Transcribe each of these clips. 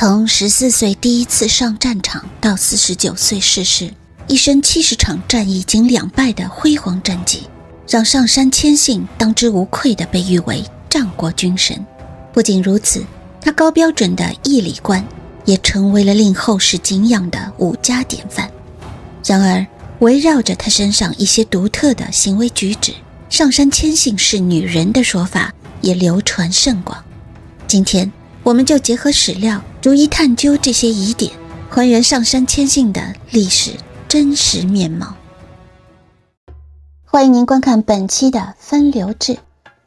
从14岁第一次上战场到49岁逝世，一生70场战役仅2败的辉煌战绩，让上杉谦信当之无愧地被誉为战国军神。不仅如此，他高标准的义理观也成为了令后世敬仰的武家典范。然而，围绕着他身上一些独特的行为举止，上杉谦信是女人的说法也流传甚广。今天我们就结合史料，逐一探究这些疑点，还原上杉谦信的历史真实面貌。欢迎您观看本期的分流志。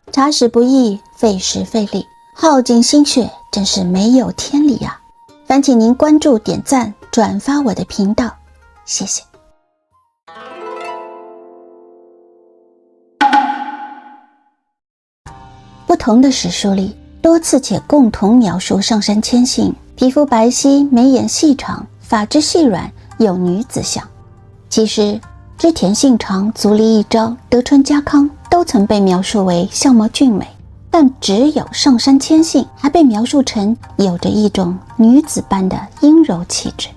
查史不易，费时费力，耗尽心血，真是没有天理啊！烦请您关注、点赞、转发我的频道，谢谢。不同的史书里多次且共同描述上杉谦信皮肤白皙、眉眼细长、发质细软，有女子相。其实织田信长、足利义昭、德川家康都曾被描述为相貌俊美，但只有上杉谦信还被描述成有着一种女子般的阴柔气质。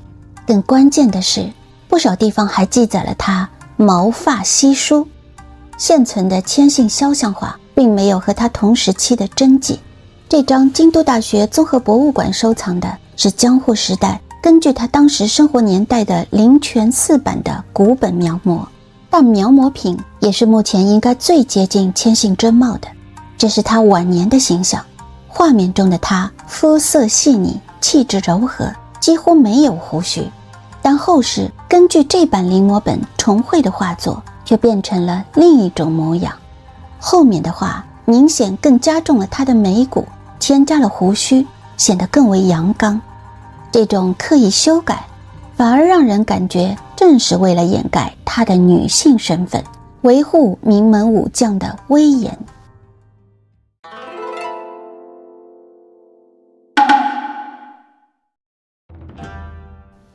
更关键的是，不少地方还记载了他毛发稀疏。现存的谦信肖像画并没有和他同时期的真迹。这张京都大学综合博物馆收藏的是江户时代根据他当时生活年代的灵泉寺版的古本描摹，但描摹品也是目前应该最接近谦信真貌的。这是他晚年的形象，画面中的他肤色细腻，气质柔和，几乎没有胡须。但后世根据这版临摹本重绘的画作却变成了另一种模样。后面的画明显更加重了他的眉骨，添加了胡须，显得更为阳刚。这种刻意修改反而让人感觉正是为了掩盖她的女性身份，维护名门武将的威严。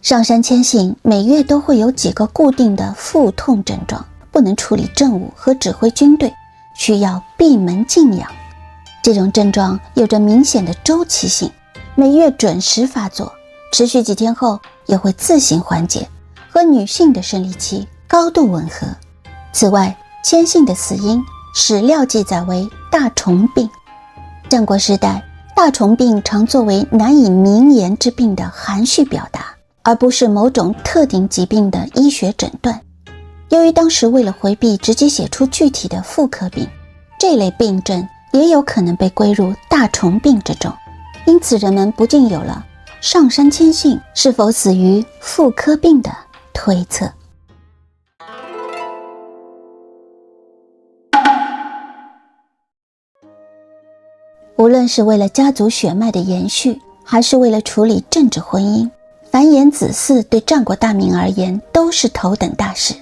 上杉谦信每月都会有几个固定的腹痛症状，不能处理政务和指挥军队，需要闭门静养。这种症状有着明显的周期性，每月准时发作，持续几天后也会自行缓解，和女性的生理期高度吻合。此外，谦信的死因史料记载为大虫病。战国时代，大虫病常作为难以明言之病的含蓄表达，而不是某种特定疾病的医学诊断。由于当时为了回避直接写出具体的妇科病，这类病症也有可能被归入大虫病之中，因此人们不禁有了上杉谦信是否死于妇科病的推测。无论是为了家族血脉的延续，还是为了处理政治婚姻，繁衍子嗣对战国大名而言都是头等大事。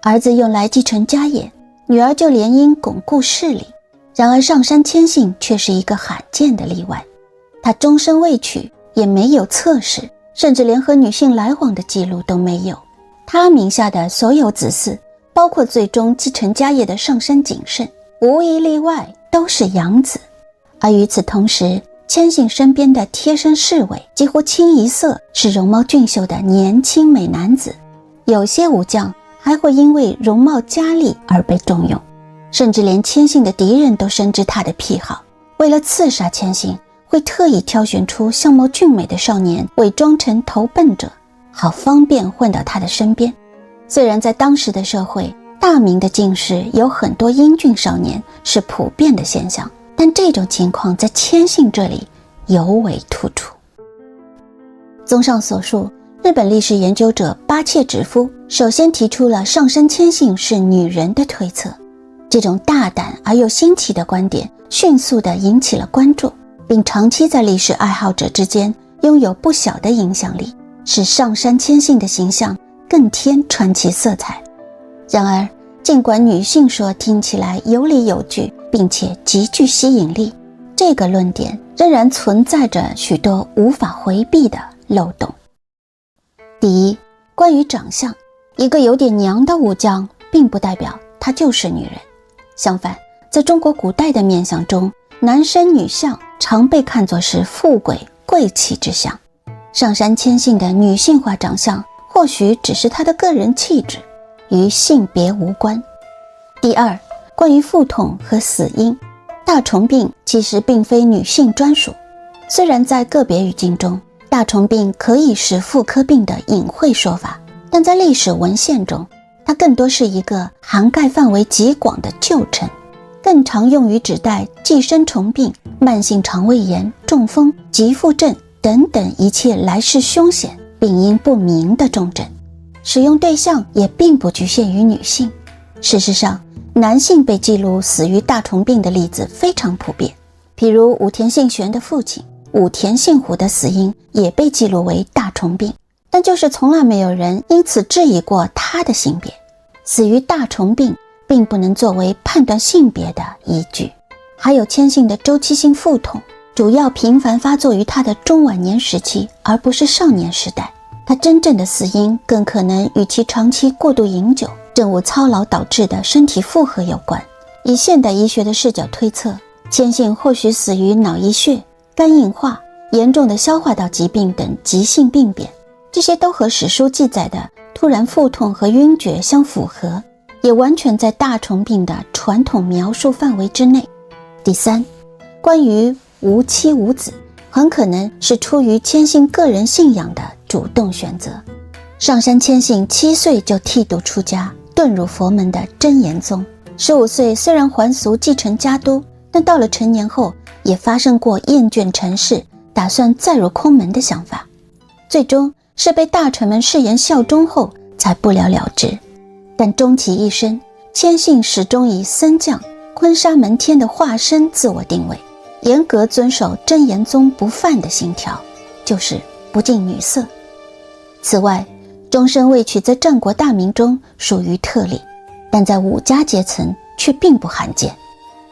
儿子用来继承家业，女儿就联姻巩固势力。然而上杉谦信却是一个罕见的例外，他终身未娶，也没有侧室，甚至连和女性来往的记录都没有。他名下的所有子嗣，包括最终继承家业的上杉景胜，无一例外都是养子。而与此同时，谦信身边的贴身侍卫几乎清一色是容貌俊秀的年轻美男子，有些武将还会因为容貌佳丽而被重用，甚至连谦信的敌人都深知他的癖好，为了刺杀谦信，会特意挑选出相貌俊美的少年伪装成投奔者，好方便混到他的身边。虽然在当时的社会，大明的进士有很多英俊少年是普遍的现象，但这种情况在谦信这里尤为突出。综上所述，日本历史研究者八切直夫首先提出了上杉谦信是女人的推测。这种大胆而又新奇的观点迅速地引起了关注，并长期在历史爱好者之间拥有不小的影响力，使上杉谦信的形象更添传奇色彩。然而，尽管女性说听起来有理有据，并且极具吸引力，这个论点仍然存在着许多无法回避的漏洞。第一，关于长相，一个有点娘的武将并不代表她就是女人。相反，在中国古代的面相中，男生女相常被看作是富贵贵气之相，上杉谦信的女性化长相或许只是他的个人气质，与性别无关。第二，关于腹痛和死因，大虫病其实并非女性专属，虽然在个别语境中，大虫病可以是妇科病的隐晦说法，但在历史文献中，它更多是一个涵盖范围极广的旧称，更常用于指代寄生虫病、慢性肠胃炎、中风、急腹症等等一切来势凶险、病因不明的重症。使用对象也并不局限于女性，事实上，男性被记录死于大虫病的例子非常普遍，譬如武田信玄的父亲武田信虎的死因也被记录为大虫病，但就是从来没有人因此质疑过他的性别。死于大虫病并不能作为判断性别的依据。还有谦信的周期性腹痛，主要频繁发作于他的中晚年时期，而不是少年时代。他真正的死因更可能与其长期过度饮酒、政务操劳导致的身体负荷有关。以现代医学的视角推测，谦信或许死于脑溢血、肝硬化、严重的消化道疾病等急性病变，这些都和史书记载的突然腹痛和晕厥相符合，也完全在大虫病的传统描述范围之内。第三，关于无妻无子，很可能是出于谦信个人信仰的主动选择。上杉谦信7岁就剃度出家，遁入佛门的真言宗，15岁虽然还俗继承家督，但到了成年后也发生过厌倦尘世，打算再入空门的想法，最终是被大臣们誓言效忠后才不了了之。但终其一生，谦信始终以僧将、坤沙门天的化身自我定位，严格遵守真言宗不犯的信条，就是不近女色。此外，终身未娶在战国大名中属于特例，但在武家阶层却并不罕见。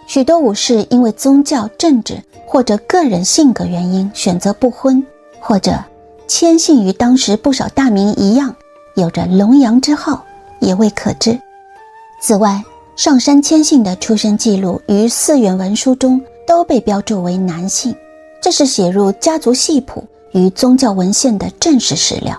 许多武士因为宗教、政治或者个人性格原因选择不婚，或者谦信与当时不少大名一样有着龙阳之号，也未可知。此外，上杉谦信的出生记录于4卷文书中都被标注为男性，这是写入家族系谱与宗教文献的正式史料。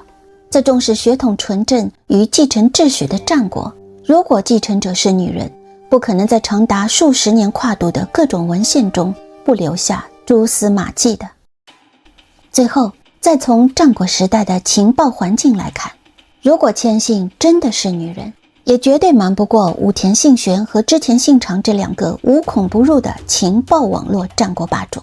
在重视血统纯正与继承秩序的战国，如果继承者是女人，不可能在长达数十年跨度的各种文献中不留下蛛丝马迹的。最后，再从战国时代的情报环境来看，如果谦信真的是女人，也绝对瞒不过武田信玄和织田信长这2个无孔不入的情报网络战国霸主。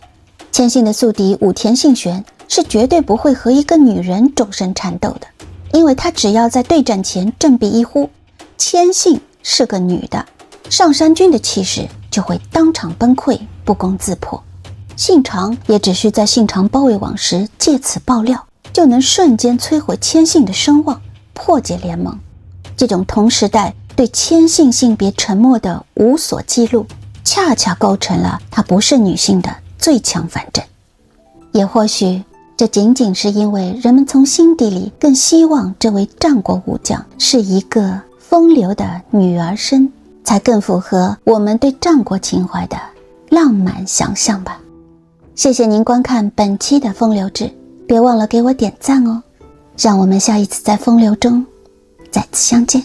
谦信的宿敌武田信玄是绝对不会和一个女人终身缠斗的，因为他只要在对战前振臂一呼，谦信是个女的，上杉军的气势就会当场崩溃，不攻自破。信长也只需在信长包围网时借此爆料，就能瞬间摧毁谦信的声望，破解联盟。这种同时代对谦信性别沉默的无所记录，恰恰构成了她不是女性的最强反证。也或许这仅仅是因为人们从心底里更希望这位战国武将是一个风流的女儿身，才更符合我们对战国情怀的浪漫想象吧。谢谢您观看本期的风流志，别忘了给我点赞哦，让我们下一次在风流中再次相见。